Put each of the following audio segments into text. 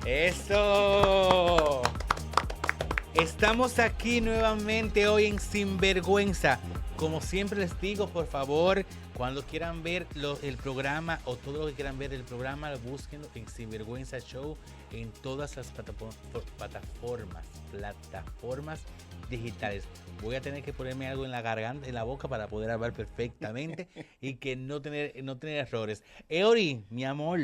Eso. Estamos aquí nuevamente hoy en Sinvergüenza. Como siempre les digo, por favor, cuando quieran ver el programa o todo lo que quieran ver del programa, búsquenlo en Sinvergüenza Show en todas las plataformas digitales. Voy a tener que ponerme algo en la garganta, en la boca para poder hablar perfectamente y que no tener errores. Eori, mi amor,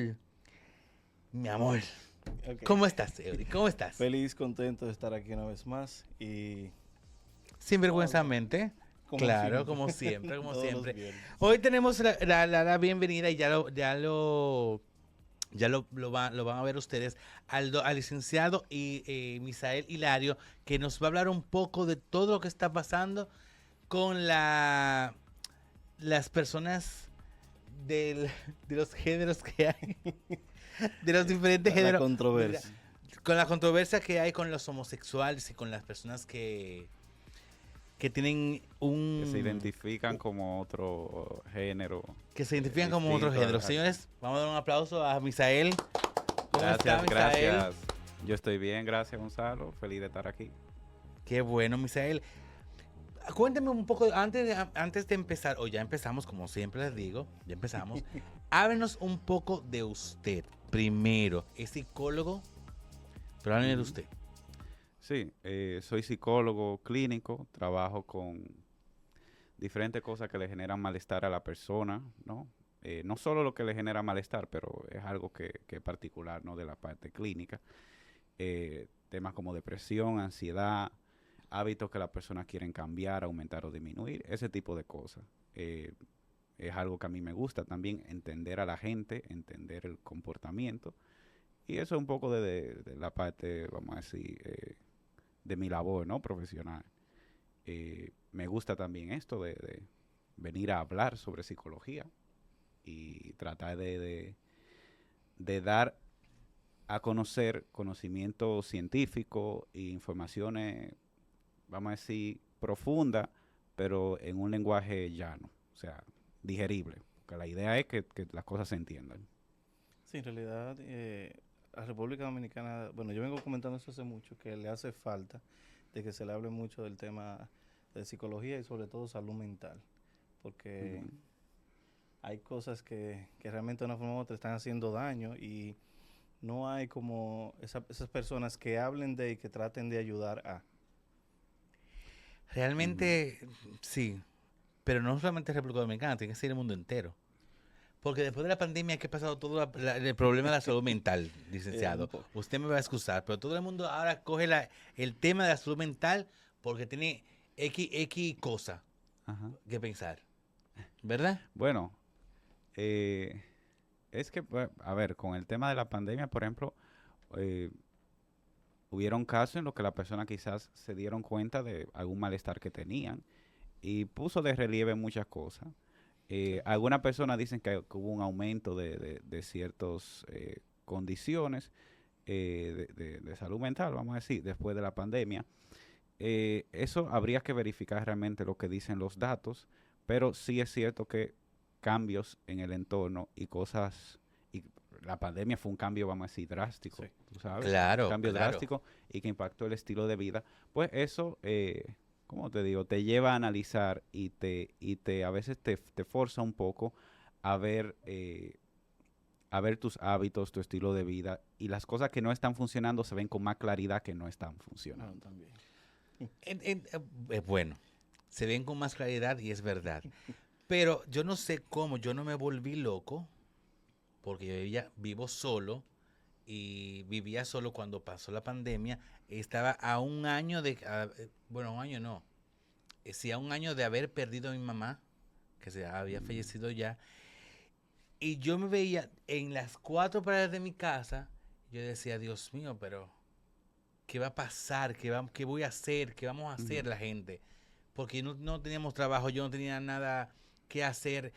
Ok. ¿cómo estás, Eori? ¿Cómo estás? Feliz, contento de estar aquí una vez más y no, Sinvergüenzamente. como Claro, siempre, como siempre, como todos los siempre. viernes. Hoy tenemos la bienvenida y ya lo van a ver ustedes al licenciado Misael Hilario, que nos va a hablar un poco de todo lo que está pasando con las personas del- de los géneros que hay, de los diferentes La géneros. Mira, controversia. con la controversia que hay con los homosexuales y con las personas que tienen Que se un identifican como otro género que se identifican como otro distinto género. Señores, vamos a dar un aplauso a Misael. ¿Cómo está, Gracias, Misael? gracias. Yo estoy bien, gracias Gonzalo. Feliz de estar aquí. Qué bueno, Misael. Cuéntame un poco, antes de empezar, o ya empezamos, como siempre les digo, ya empezamos. Háblenos un poco de usted. Primero, es psicólogo, pero háblenos de Ujú. usted. Sí, soy psicólogo clínico, trabajo con diferentes cosas que le generan malestar a la persona, ¿no? No solo lo que le genera malestar, pero es algo que es particular, ¿no? De la parte clínica. Temas como depresión, ansiedad, hábitos que las personas quieren cambiar, aumentar o disminuir, ese tipo de cosas. Eh, es algo que a mí me gusta también, entender a la gente, entender el comportamiento. Y eso es un poco de la parte, vamos a decir, de mi labor, ¿no? Profesional. Me gusta también esto de venir a hablar sobre psicología y tratar de dar a conocer conocimiento científico e informaciones, vamos a decir, profundas, pero en un lenguaje llano, o sea, digerible. Porque la idea es que las cosas se entiendan. Sí, en realidad, la República Dominicana, bueno, yo vengo comentando eso hace mucho, que le hace falta de que se le hable mucho del tema de psicología y sobre todo salud mental, porque Ujú. hay cosas que realmente de una forma u otra están haciendo daño y no hay como esas personas que hablen de y que traten de ayudar a. Ujú. Realmente, sí, pero no solamente República Dominicana, tiene que ser el mundo entero. Porque después de la pandemia que ha pasado todo el problema de la salud mental, Un licenciado, poco. usted me va a excusar, pero todo el mundo ahora coge el tema de la salud mental porque tiene X cosa Ajá. que pensar, ¿verdad? Bueno, eh, es que, pues, a ver, con el tema de la pandemia, por ejemplo, eh, hubieron casos en los que las personas quizás se dieron cuenta de algún malestar que tenían y puso de relieve muchas cosas. Sí. Algunas personas dicen que hubo un aumento de ciertas condiciones de salud mental, vamos a decir, después de la pandemia. Eso habría que verificar realmente lo que dicen los datos, pero sí es cierto que cambios en el entorno y cosas, y la pandemia fue un cambio, vamos a decir, drástico, Sí. tú sabes, un Claro, cambio claro. drástico y que impactó el estilo de vida, pues eso, ¿cómo te digo? Te lleva a analizar y a veces te forza un poco a ver tus hábitos, tu estilo de vida y las cosas que no están funcionando se ven con más claridad que no están No, funcionando. también. Bueno, se ven con más claridad y es verdad. Pero yo no sé cómo, yo no me volví loco porque yo ya vivo solo y vivía solo cuando pasó la pandemia. Estaba a un año bueno, un año no, sí, a un año de haber perdido a mi mamá, que se había Mm, fallecido ya. Y yo me veía en las cuatro paredes de mi casa. Yo decía, Dios mío, pero ¿qué va a pasar? ¿Qué voy a hacer? ¿Qué vamos a ujú. hacer la gente? Porque no teníamos trabajo, yo no tenía nada que hacer.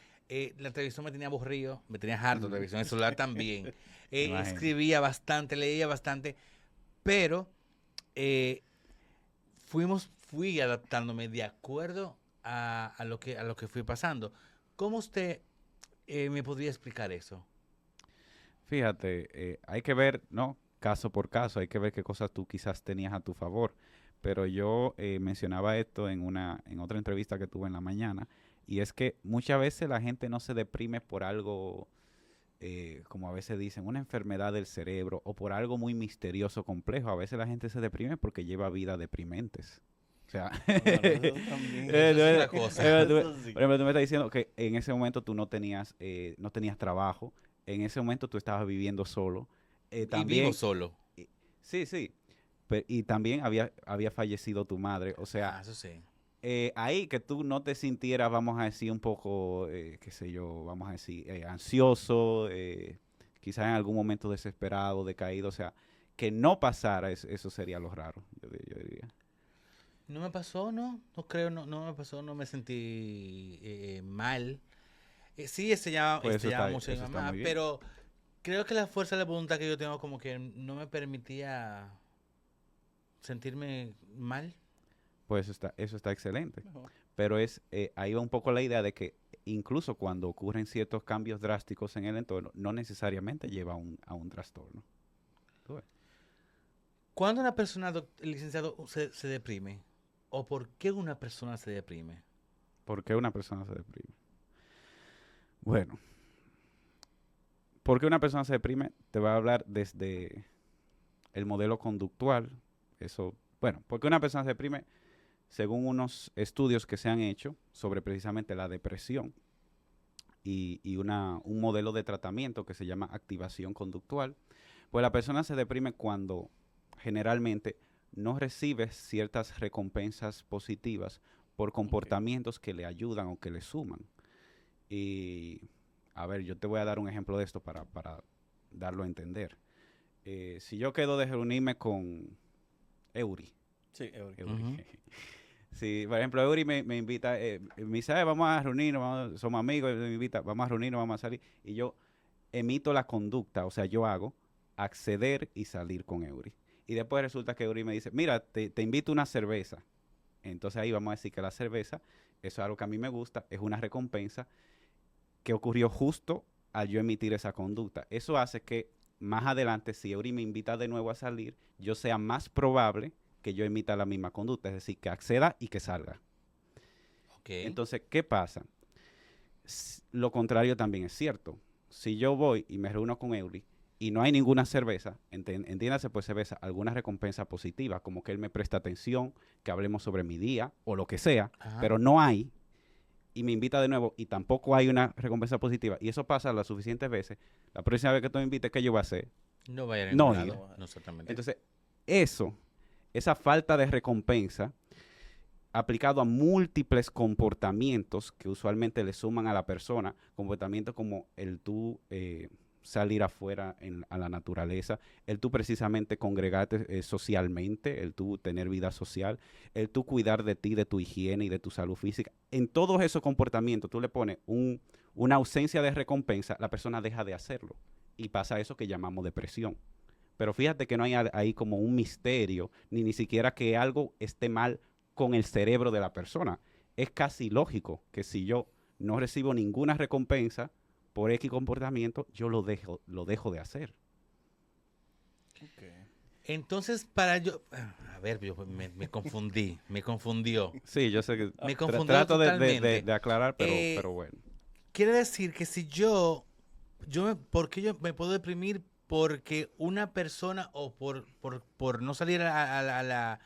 La televisión me tenía aburrido, me tenía harto, la Ujú. televisión, el celular también. Me imagino. Escribía bastante, leía bastante, pero eh, fui adaptándome de acuerdo a lo que fui pasando. ¿Cómo usted me podría explicar eso? Fíjate, hay que ver, ¿no? caso por caso, hay que ver qué cosas tú quizás tenías a tu favor. Pero yo mencionaba esto en otra entrevista que tuve en la mañana, y es que muchas veces la gente no se deprime por algo, como a veces dicen, una enfermedad del cerebro o por algo muy misterioso, complejo. A veces la gente se deprime porque lleva vidas deprimentes. O sea, Claro, eso también. Eso es otra tú- cosa. Eso sí. por ejemplo, tú me estás diciendo que en ese momento tú no tenías trabajo, en ese momento tú estabas viviendo solo. Y vivo También, solo. sí, sí, y también había fallecido tu madre. O sea, Eso sí. ahí que tú no te sintieras, vamos a decir, un poco, qué sé yo, vamos a decir, ansioso, quizás en algún momento desesperado, decaído. O sea, que no pasara, eso sería lo raro, yo diría. No me pasó, no. No creo, no me pasó, no me sentí mal. Sí, Pues extrañaba mucho a mi eso está mamá, muy bien. pero creo que la fuerza de la voluntad que yo tengo como que no me permitía sentirme mal. Pues eso está excelente. Mejor. Pero ahí va un poco la idea de que incluso cuando ocurren ciertos cambios drásticos en el entorno, no necesariamente lleva a un trastorno. ¿Tú ves? ¿Cuándo una persona, licenciado, se deprime? ¿O por qué una persona se deprime? ¿Por qué una persona se deprime? Bueno, ¿por qué una persona se deprime? Te voy a hablar desde el modelo conductual. Eso, bueno, ¿por qué una persona se deprime? Según unos estudios que se han hecho sobre precisamente la depresión y un modelo de tratamiento que se llama activación conductual, pues la persona se deprime cuando generalmente no recibe ciertas recompensas positivas por comportamientos que le ayudan o que le suman. Y, a ver, yo te voy a dar un ejemplo de esto para darlo a entender. Si yo quedo de reunirme con Eury, Sí, Eury. Ujú. si, por ejemplo, Eury me invita, me dice, "Ay, vamos a reunirnos, somos amigos", me invita, vamos a reunirnos, vamos a salir, y yo emito la conducta, o sea, yo hago acceder y salir con Eury. Y después resulta que Eury me dice, mira, te invito a una cerveza. Entonces ahí vamos a decir que la cerveza, eso es algo que a mí me gusta, es una recompensa que ocurrió justo al yo emitir esa conducta. Eso hace que más adelante, si Eury me invita de nuevo a salir, yo sea más probable que yo emita la misma conducta, es decir, que acceda y que salga. Ok. Entonces, ¿qué pasa? Lo contrario también es cierto. Si yo voy y me reúno con Eury y no hay ninguna cerveza, entiéndase por cerveza, alguna recompensa positiva, como que él me presta atención, que hablemos sobre mi día o lo que sea, Ajá. pero no hay, y me invita de nuevo y tampoco hay una recompensa positiva, y eso pasa las suficientes veces, la próxima vez que tú me invites, ¿qué yo voy a hacer? No vaya a No ningún ir. lado. No, exactamente. Entonces, esa falta de recompensa, aplicado a múltiples comportamientos que usualmente le suman a la persona, comportamientos como el tú salir afuera a la naturaleza, el tú precisamente congregarte socialmente, el tú tener vida social, el tú cuidar de ti, de tu higiene y de tu salud física. En todos esos comportamientos tú le pones una ausencia de recompensa, la persona deja de hacerlo y pasa eso que llamamos depresión. Pero fíjate que no hay ahí como un misterio, ni siquiera que algo esté mal con el cerebro de la persona. Es casi lógico que si yo no recibo ninguna recompensa por X comportamiento, yo lo dejo de hacer. Ok. Entonces, para yo... A ver, yo me confundí. Me confundió. Sí, yo sé que Me confundió trato totalmente. de aclarar, pero bueno. Quiere decir que si ¿por qué yo me puedo deprimir? Porque una persona o por no salir a la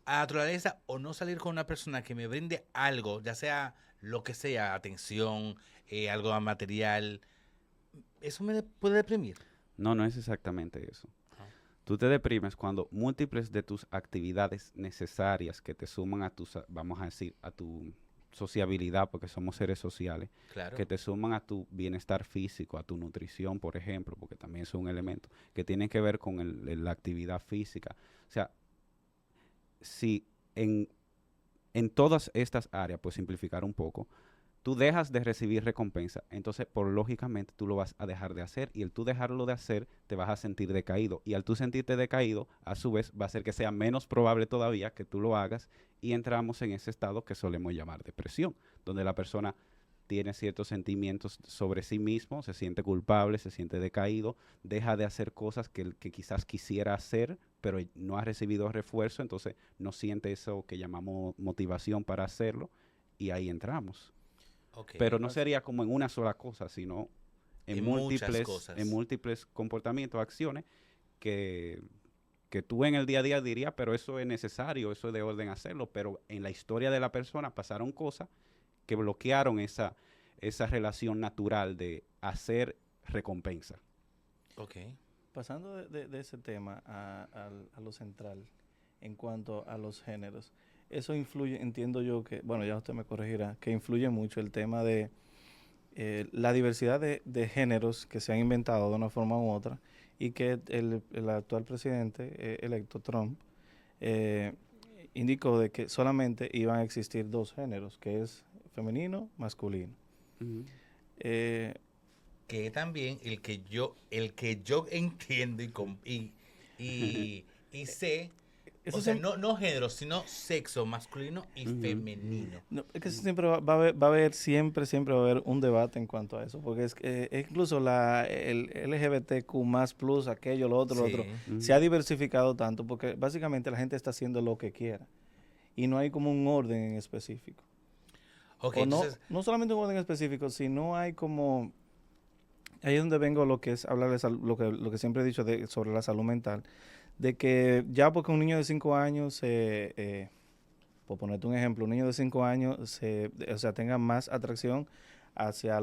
naturaleza o no salir con una persona que me brinde algo, ya sea lo que sea, atención, algo material, ¿eso me puede deprimir? No, no es exactamente eso. Ajá. Tú te deprimes cuando múltiples de tus actividades necesarias que te suman vamos a decir, a tu sociabilidad, porque somos seres sociales, Claro. que te suman a tu bienestar físico, a tu nutrición, por ejemplo, porque también es un elemento que tiene que ver con la actividad física. O sea, si en todas estas áreas, pues simplificar un poco, tú dejas de recibir recompensa, entonces por lógicamente tú lo vas a dejar de hacer, y el tú dejarlo de hacer te vas a sentir decaído, y al tú sentirte decaído, a su vez va a ser que sea menos probable todavía que tú lo hagas, y entramos en ese estado que solemos llamar depresión, donde la persona tiene ciertos sentimientos sobre sí mismo, se siente culpable, se siente decaído, deja de hacer cosas que quizás quisiera hacer, pero no ha recibido refuerzo, entonces no siente eso que llamamos motivación para hacerlo, y ahí entramos. Ok. Pero no sería como en una sola cosa, sino En muchas cosas. en múltiples comportamientos, acciones que, que tú en el día a día dirías, pero eso es necesario, eso es de orden hacerlo, pero en la historia de la persona pasaron cosas que bloquearon esa relación natural de hacer recompensa. Ok. Pasando de ese tema a lo central, en cuanto a los géneros, eso influye, entiendo yo que, bueno, ya usted me corregirá, que influye mucho el tema de la diversidad de géneros que se han inventado de una forma u otra y que el actual presidente electo, Trump, eh, indicó de que solamente iban a existir dos géneros, que es femenino, masculino. Ujú. Eh, Que también el que yo entiendo y sé, eso o sea, siempre, no género, sino sexo masculino y Ujú. femenino. no, es que eso siempre va a haber, siempre va a haber un debate en cuanto a eso, porque es que incluso el LGBTQ más plus, aquello, lo otro, Sí. se ha diversificado tanto, porque básicamente la gente está haciendo lo que quiera y no hay como un orden en específico. Ok, O no, entonces, no solamente un orden específico, sino hay como, ahí es donde vengo lo que es hablarles lo que siempre he dicho sobre la salud mental, de que ya porque un niño de 5 años, por ponerte un ejemplo, un niño de 5 años o sea, tenga más atracción hacia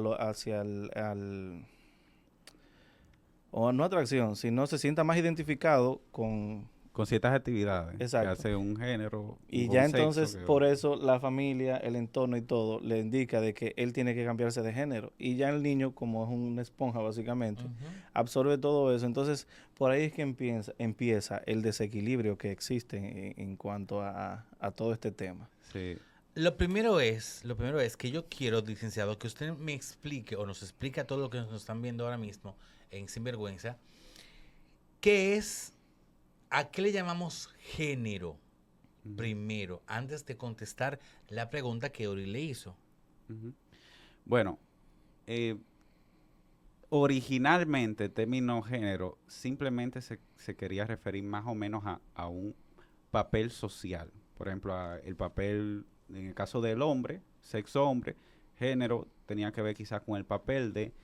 o no atracción, sino se sienta más identificado con. Con ciertas actividades que Exacto. hace un género Y o ya un sexo entonces, que por otro. eso, la familia, el entorno y todo, le indica de que él tiene que cambiarse de género. Y ya el niño, como es una esponja básicamente, ujú. absorbe todo eso. Entonces, por ahí es que empieza el desequilibrio que existe en cuanto a todo este tema. Sí. Lo primero es que yo quiero, licenciado, que usted me explique o nos explique a todos los que nos están viendo ahora mismo en Sinvergüenza, ¿a qué le llamamos género? Ujú. Primero, antes de contestar la pregunta que Ori le hizo. Ujú. Bueno, originalmente el término género simplemente se quería referir más o menos a un papel social. Por ejemplo, el papel, en el caso del hombre, sexo hombre, género tenía que ver quizás con el papel de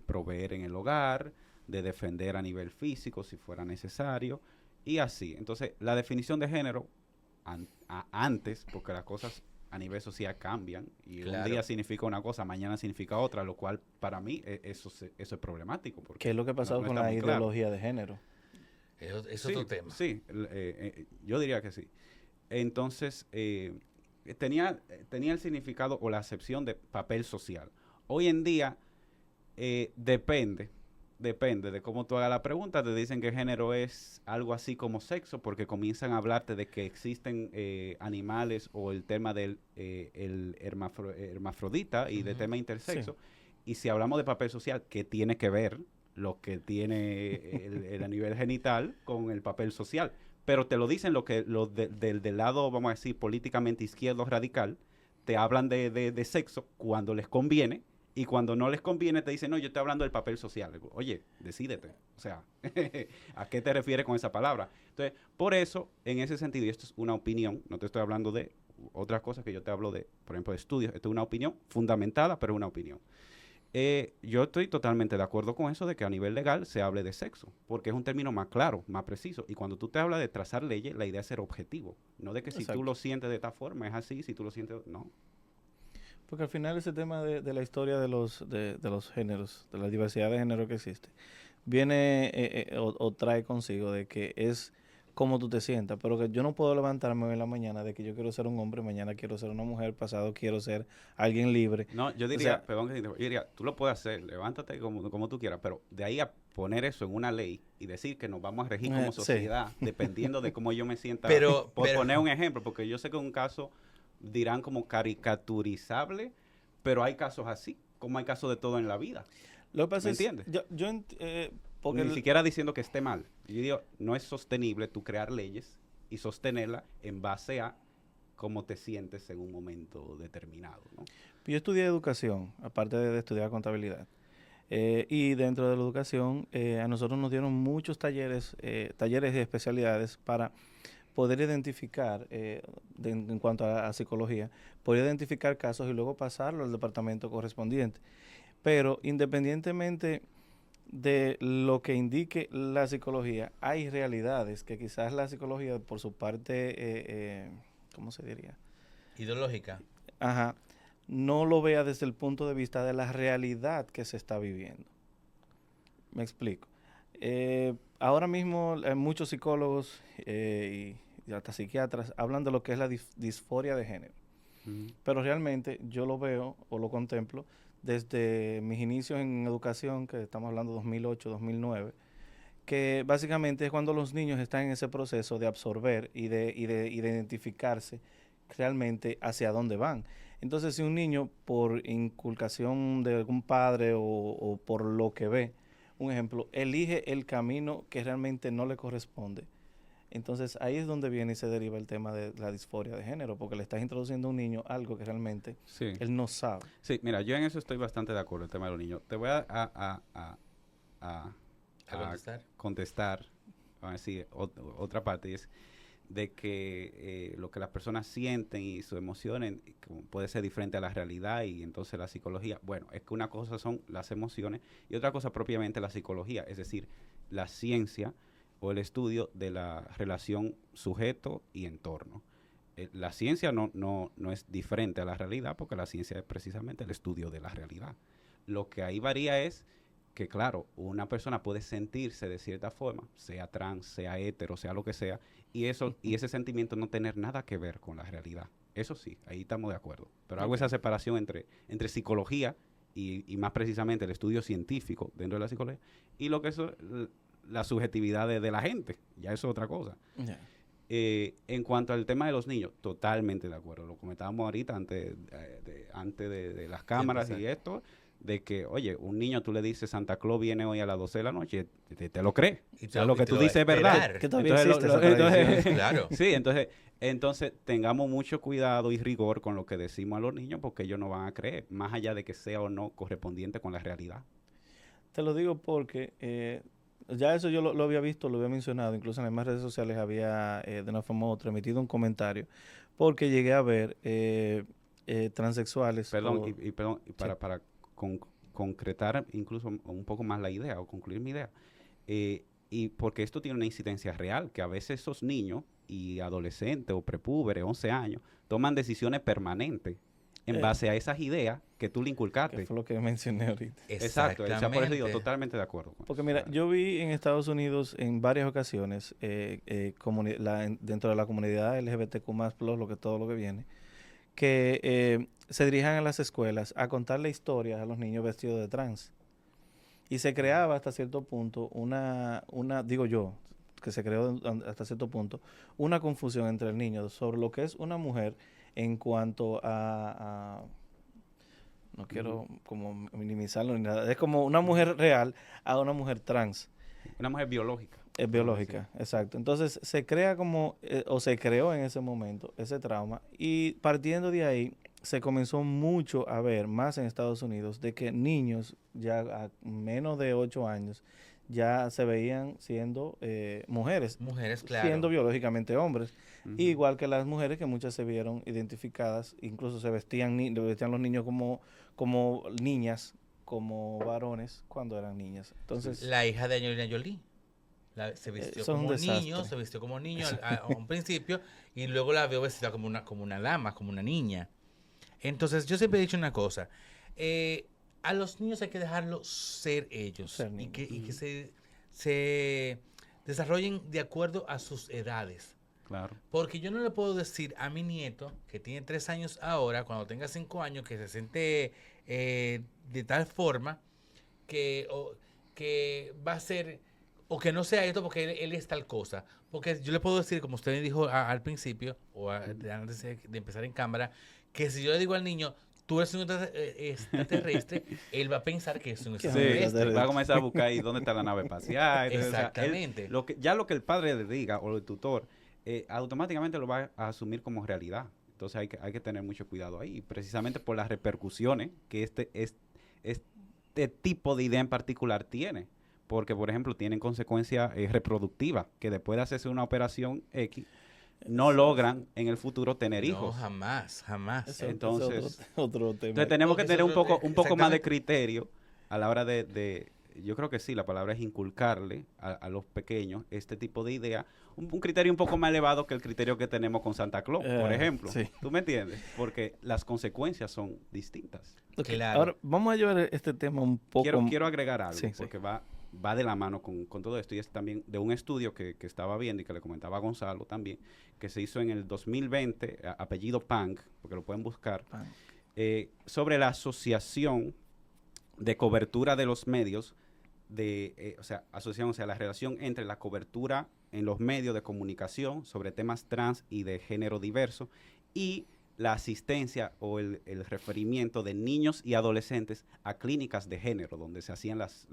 proveer en el hogar, de defender a nivel físico si fuera necesario, y así. Entonces, la definición de género antes, porque las cosas a nivel social cambian y un Claro. día significa una cosa, mañana significa otra, lo cual para mí eso es problemático. Porque ¿Qué es lo que ha pasado no con está la muy claro. ideología de género? Es Sí, otro tema. sí, yo diría que sí. Entonces, tenía el significado o la acepción de papel social. Hoy en día, depende de cómo tú hagas la pregunta. Te dicen que género es algo así como sexo, porque comienzan a hablarte de que existen animales o el tema del el hermafrodita y de Ujú. tema intersexo. Y si hablamos de papel social, ¿qué tiene que ver lo que tiene el a nivel genital con el papel social? Pero te lo dicen del lado, vamos a decir, políticamente izquierdo radical, te hablan de sexo cuando les conviene, y cuando no les conviene te dicen, no, yo estoy hablando del papel social. Digo, oye, decídete. O sea, ¿a qué te refieres con esa palabra? Entonces, por eso, en ese sentido, y esto es una opinión, no te estoy hablando de otras cosas que yo te hablo de, por ejemplo, de estudios, esto es una opinión fundamentada, pero es una opinión. Yo estoy totalmente de acuerdo con eso de que a nivel legal se hable de sexo, porque es un término más claro, más preciso. Y cuando tú te hablas de trazar leyes, la idea es ser objetivo. No de que si Exacto. tú lo sientes de esta forma es así, si tú lo sientes, no. Porque al final ese tema de la historia de los géneros, de la diversidad de género que existe, viene o trae consigo de que es como tú te sientas, pero que yo no puedo levantarme hoy en la mañana de que yo quiero ser un hombre, mañana quiero ser una mujer, pasado quiero ser alguien libre. No, yo O diría, sea, perdón que te interrumpa, yo diría, tú lo puedes hacer, levántate como tú quieras, pero de ahí a poner eso en una ley y decir que nos vamos a regir como sí. sociedad, dependiendo de cómo yo me sienta, Pero- por pero- poner un ejemplo, porque yo sé que en un caso dirán como caricaturizable, pero hay casos así, como hay casos de todo en la vida. Lo que pasa ¿Me es, entiendes? porque Ni siquiera diciendo que esté mal. Yo digo, no es sostenible tú crear leyes y sostenerla en base a cómo te sientes en un momento determinado, ¿no? Yo estudié educación, aparte de estudiar contabilidad. Y dentro de la educación, a nosotros nos dieron muchos talleres y especialidades para poder identificar, en cuanto a psicología, poder identificar casos y luego pasarlo al departamento correspondiente. Pero independientemente de lo que indique la psicología, hay realidades que quizás la psicología, por su parte, ¿cómo se diría? Ideológica. Ajá, no lo vea desde el punto de vista de la realidad que se está viviendo. Me explico. Ahora mismo muchos psicólogos y hasta psiquiatras hablan de lo que es la disforia de género. Pero realmente yo lo veo o lo contemplo desde mis inicios en educación, que estamos hablando de 2008, 2009, que básicamente es cuando los niños están en ese proceso de absorber y de identificarse realmente hacia dónde van. Entonces, si un niño, por inculcación de algún padre o por lo que ve, un ejemplo, elige el camino que realmente no le corresponde, entonces ahí es donde viene y se deriva el tema de la disforia de género, porque le estás introduciendo a un niño algo que realmente él no sabe. Sí, mira, yo en eso estoy bastante de acuerdo, el tema de los niños. Te voy a contestar, vamos a decir, otra parte, y es de que lo que las personas sienten y sus emociones puede ser diferente a la realidad, y entonces la psicología, bueno, es que una cosa son las emociones y otra cosa propiamente la psicología, es decir, la ciencia o el estudio de la relación sujeto y entorno. La ciencia no es diferente a la realidad, porque la ciencia es precisamente el estudio de la realidad. Lo que ahí varía es que, claro, una persona puede sentirse de cierta forma, sea trans, sea hetero, sea lo que sea, y ese sentimiento no tener nada que ver con la realidad. Eso sí, ahí estamos de acuerdo. Pero hago esa separación entre psicología y más precisamente el estudio científico dentro de la psicología y lo que es la subjetividad de la gente. Ya eso es otra cosa. Yeah. En cuanto al tema de los niños, totalmente de acuerdo. Lo comentábamos ahorita antes de las cámaras y esto, de que, oye, un niño tú le dices Santa Claus viene hoy a las 12 de la noche, te lo cree. Y o sea, lo que tú dices es verdad. Que todavía existe esa tradición. Claro. Sí, entonces tengamos mucho cuidado y rigor con lo que decimos a los niños, porque ellos no van a creer, más allá de que sea o no correspondiente con la realidad. Te lo digo porque ya eso yo lo había visto, lo había mencionado, incluso en las demás redes sociales había de una forma u otra emitido un comentario, porque llegué a ver transexuales. Perdón, para concretar incluso un poco más la idea o concluir mi idea, y porque esto tiene una incidencia real, que a veces esos niños y adolescentes o prepúberes, 11 años, toman decisiones permanentes en base a esas ideas que tú le inculcaste. Que fue lo que mencioné ahorita. Exacto, o sea, por eso digo, totalmente de acuerdo. Porque mira, yo vi en Estados Unidos en varias ocasiones, dentro de la comunidad LGBTQ+, todo lo que viene, que se dirijan a las escuelas a contarle historias a los niños vestidos de trans. Y se creaba hasta cierto punto digo yo, que se creó hasta cierto punto, una confusión entre el niño sobre lo que es una mujer en cuanto a no quiero como minimizarlo ni nada, es como una mujer real a una mujer trans. Una mujer biológica. Es biológica, exacto. Entonces se crea o se creó en ese momento ese trauma, y partiendo de ahí se comenzó mucho a ver, más en Estados Unidos, de que niños ya a menos de 8 años ya se veían siendo mujeres. Mujeres, claro. Siendo biológicamente hombres. Igual que las mujeres, que muchas se vieron identificadas, incluso se vestían los niños como niñas, como varones cuando eran niñas. Entonces, la hija de Angelina Jolie se vistió como niño a un principio, y luego la veo vestida como una dama, como una niña. Entonces, yo siempre he dicho una cosa, a los niños hay que dejarlos ser ellos, y que se desarrollen de acuerdo a sus edades. Claro. Porque yo no le puedo decir a mi nieto, que tiene 3 años ahora, cuando tenga 5 años, que se siente de tal forma que va a ser, o que no sea esto porque él es tal cosa. Porque yo le puedo decir, como usted me dijo al principio, antes de empezar en cámara, que si yo le digo al niño, tú eres un extraterrestre, él va a pensar que es un extraterrestre. Va a comenzar a buscar ahí dónde está la nave espacial. Exactamente. O sea, lo que el padre le diga o el tutor, automáticamente lo va a asumir como realidad. Entonces hay que tener mucho cuidado ahí, precisamente por las repercusiones que este tipo de idea en particular tiene. Porque, por ejemplo, tienen consecuencias reproductivas, que después de hacerse una operación X, no logran en el futuro tener hijos. No, jamás, jamás. Entonces, otro tema. entonces tenemos que tener un poco más de exactamente. criterio a la hora yo creo que sí, la palabra es inculcarle a los pequeños este tipo de idea, un criterio un poco más elevado que el criterio que tenemos con Santa Claus, por ejemplo. Sí. ¿Tú me entiendes? Porque las consecuencias son distintas. Ok, Claro. ahora vamos a llevar este tema un poco... Quiero agregar algo, Sí, sí. porque va de la mano con todo esto, y es también de un estudio que estaba viendo y que le comentaba a Gonzalo también, que se hizo en el 2020, apellido Pang, porque lo pueden buscar, sobre la asociación de cobertura de los medios, la relación entre la cobertura en los medios de comunicación sobre temas trans y de género diverso y la asistencia o el referimiento de niños y adolescentes a clínicas de género, donde se hacían las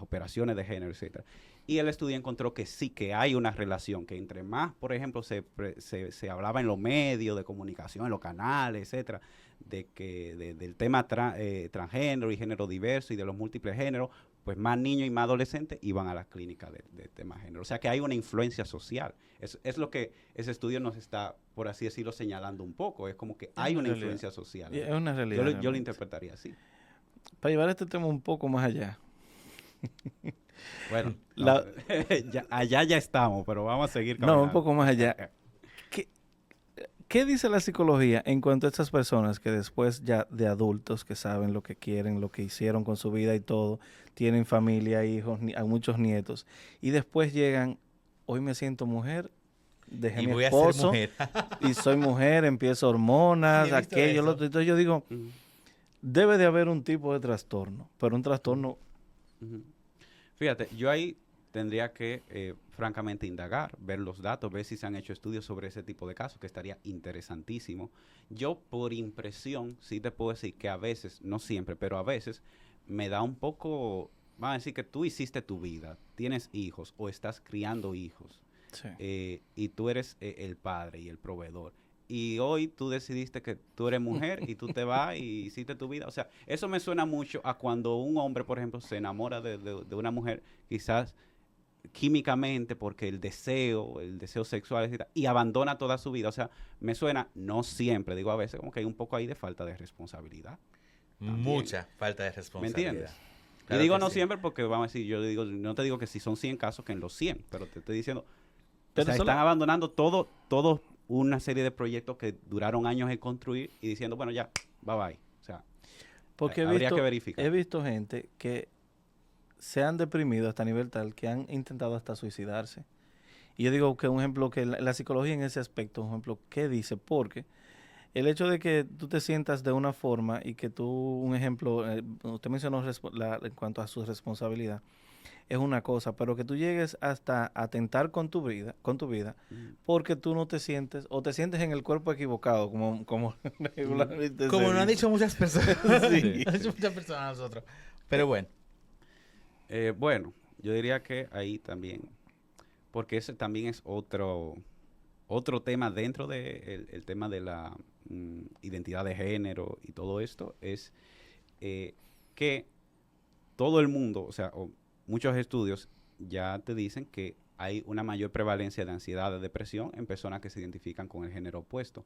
operaciones de género, etcétera. Y el estudio encontró que sí, que hay una relación, que entre más, por ejemplo, se hablaba en los medios de comunicación, en los canales, etcétera, del tema transgénero y género diverso y de los múltiples géneros, pues más niños y más adolescentes iban a las clínicas de tema género. O sea que hay una influencia social. Es lo que ese estudio nos está, por así decirlo, señalando un poco. Es como que hay una influencia social. Es una realidad. Yo lo interpretaría así. Para llevar este tema un poco más allá. Bueno, allá ya estamos, pero vamos a seguir caminando. No, un poco más allá. ¿Qué dice la psicología en cuanto a estas personas que después ya de adultos, que saben lo que quieren, lo que hicieron con su vida y todo, tienen familia, hijos, muchos nietos, y después llegan, hoy me siento mujer, dejé y mi voy esposo, a ser mujer. y soy mujer, empiezo hormonas, aquello, lo otro. Entonces yo digo, debe de haber un tipo de trastorno, pero un trastorno... Fíjate, yo ahí tendría que, francamente, indagar, ver los datos, ver si se han hecho estudios sobre ese tipo de casos, que estaría interesantísimo. Yo, por impresión, sí te puedo decir que a veces, no siempre, pero a veces, me da un poco, vamos a decir que tú hiciste tu vida, tienes hijos o estás criando hijos, sí. Y tú eres el padre y el proveedor. Y hoy tú decidiste que tú eres mujer y tú te vas y hiciste tu vida. O sea, eso me suena mucho a cuando un hombre, por ejemplo, se enamora de una mujer, quizás químicamente porque el deseo sexual, etc., y abandona toda su vida. O sea, me suena, no siempre, digo a veces, como que hay un poco ahí de falta de responsabilidad. También. Mucha falta de responsabilidad. ¿Me entiendes? Claro y digo que no sí. siempre porque, vamos a decir, no te digo que si son 100 casos, que en los 100, pero te estoy diciendo, pero están abandonando todo una serie de proyectos que duraron años en construir y diciendo, bueno, ya, bye bye. O sea, porque habría que verificar. He visto gente que se han deprimido hasta nivel tal que han intentado hasta suicidarse. Y yo digo que un ejemplo, que la psicología en ese aspecto, un ejemplo, ¿qué dice? Porque el hecho de que tú te sientas de una forma y que tú, un ejemplo, usted mencionó en cuanto a su responsabilidad, es una cosa, pero que tú llegues hasta atentar con tu vida, porque tú no te sientes, o te sientes en el cuerpo equivocado, como regularmente como nos han dicho muchas personas. Sí. Han dicho muchas personas a nosotros. Pero bueno. Bueno, yo diría que ahí también, porque ese también es otro tema dentro del el tema de la identidad de género y todo esto, es que todo el mundo, o sea, muchos estudios ya te dicen que hay una mayor prevalencia de ansiedad, de depresión en personas que se identifican con el género opuesto.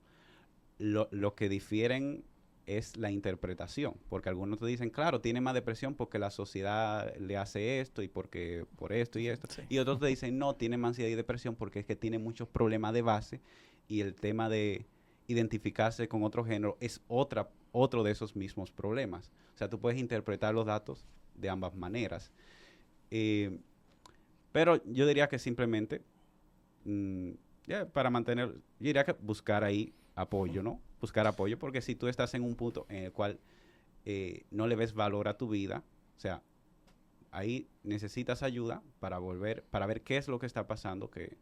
Lo que difieren es la interpretación, porque algunos te dicen, claro, tiene más depresión porque la sociedad le hace esto y porque por esto y esto, Sí. y otros te dicen, no, tiene más ansiedad y depresión porque es que tiene muchos problemas de base y el tema de identificarse con otro género es otro de esos mismos problemas. O sea, tú puedes interpretar los datos de ambas maneras. Pero yo diría que simplemente, para mantener, yo diría que buscar ahí apoyo, ¿no? Buscar apoyo, porque si tú estás en un punto en el cual no le ves valor a tu vida, o sea, ahí necesitas ayuda para ver qué es lo que está pasando que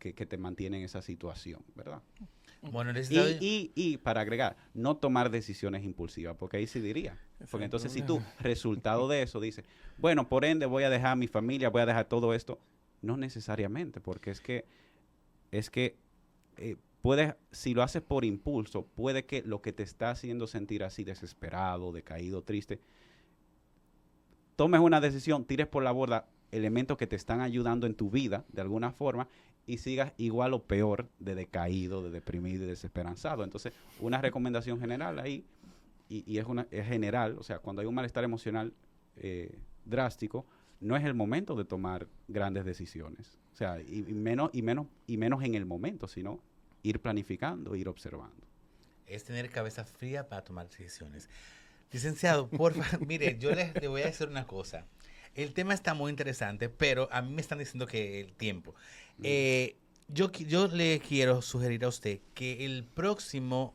te mantiene en esa situación, ¿verdad? Bueno, y para agregar, no tomar decisiones impulsivas, porque ahí sí diría. Porque entonces si tú, resultado de eso, dices, bueno, por ende voy a dejar a mi familia, voy a dejar todo esto, no necesariamente, porque es que si lo haces por impulso, puede que lo que te está haciendo sentir así desesperado, decaído, triste, tomes una decisión, tires por la borda elementos que te están ayudando en tu vida, de alguna forma, y sigas igual o peor de decaído, de deprimido y desesperanzado. Entonces, una recomendación general ahí, y es general, o sea, cuando hay un malestar emocional drástico, no es el momento de tomar grandes decisiones. O sea, y menos en el momento, sino ir planificando, ir observando. Es tener cabeza fría para tomar decisiones. Licenciado, por favor, mire, yo le voy a decir una cosa. El tema está muy interesante, pero a mí me están diciendo que el tiempo. Yo le quiero sugerir a usted que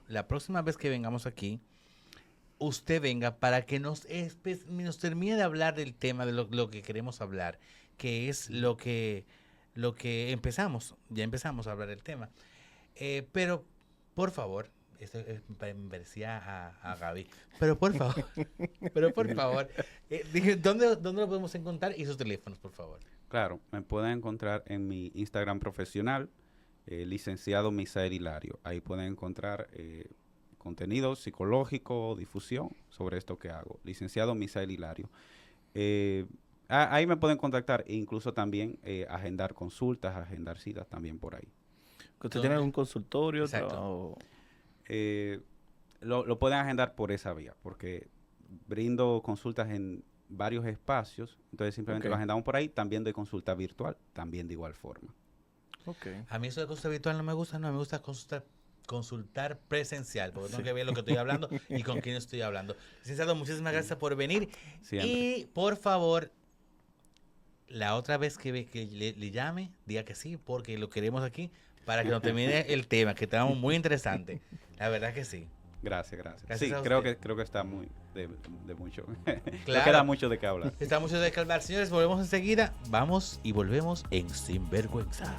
la próxima vez que vengamos aquí, usted venga para que nos termine de hablar del tema, de lo que queremos hablar, que es lo que empezamos. Ya empezamos a hablar del tema. Pero, por favor, esto me parecía a Gaby, pero por favor, dije, ¿dónde lo podemos encontrar? Y sus teléfonos, por favor. Claro, me pueden encontrar en mi Instagram profesional, licenciado Misael Hilario. Ahí pueden encontrar contenido psicológico, difusión sobre esto que hago. Licenciado Misael Hilario. Ahí me pueden contactar e incluso también agendar consultas, agendar citas también por ahí. ¿Usted tiene algún consultorio? Exacto. Lo pueden agendar por esa vía, porque brindo consultas en varios espacios, entonces simplemente lo agendamos por ahí. También doy consulta virtual, también de igual forma. A mí eso de consulta virtual no me gusta, me gusta consultar presencial, porque tengo que ver lo que estoy hablando y con quién estoy hablando. Licenciado, muchísimas gracias por venir. Siempre. Y por favor, la otra vez que le llame, diga que sí, porque lo queremos aquí para que nos termine el tema, que está muy interesante. La verdad que sí. Gracias. Gracias Sí, a creo usted. que está muy de mucho. Claro. No queda mucho de qué hablar. Está mucho de calvar. Señores, volvemos enseguida. Vamos y volvemos en Sinvergüenza.